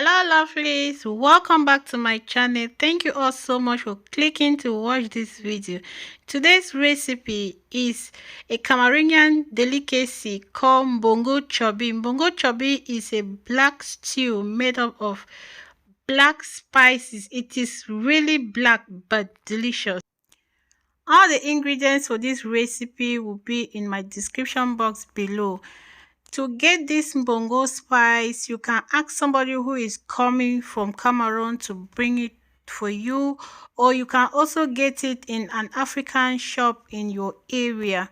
Hello lovelies, welcome back to my channel. Thank you all so much for clicking to watch this video. Today's recipe is a Cameroonian delicacy called Mbongo Tchobi. Mbongo Tchobi is a black stew made up of black spices. It is really black but delicious. All the ingredients for this recipe will be in my description box below. To get this Mbongo spice, you can ask somebody who is coming from Cameroon to bring it for you, or you can also get it in an African shop in your area.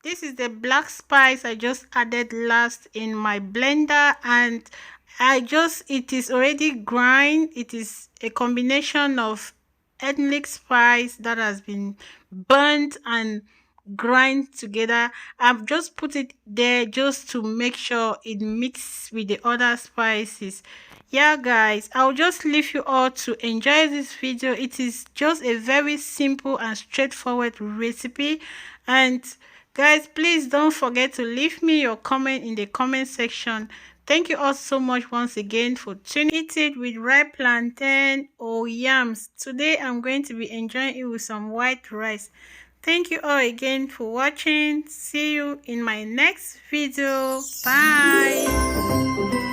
This is the black spice I just added last in my blender, and it is already grind. It is a combination of ethnic spice that has been burnt and grind together. I've just put it there just to make sure it mixes with the other spices. Yeah guys, I'll just leave you all to enjoy this video. It is just a very simple and straightforward recipe, and guys, please don't forget to leave me your comment in the comment section. Thank you all so much once again for tuning. Eat it with ripe plantain or yams. Today I'm going to be enjoying it with some white rice. Thank you all again for watching. See you in my next video. Bye.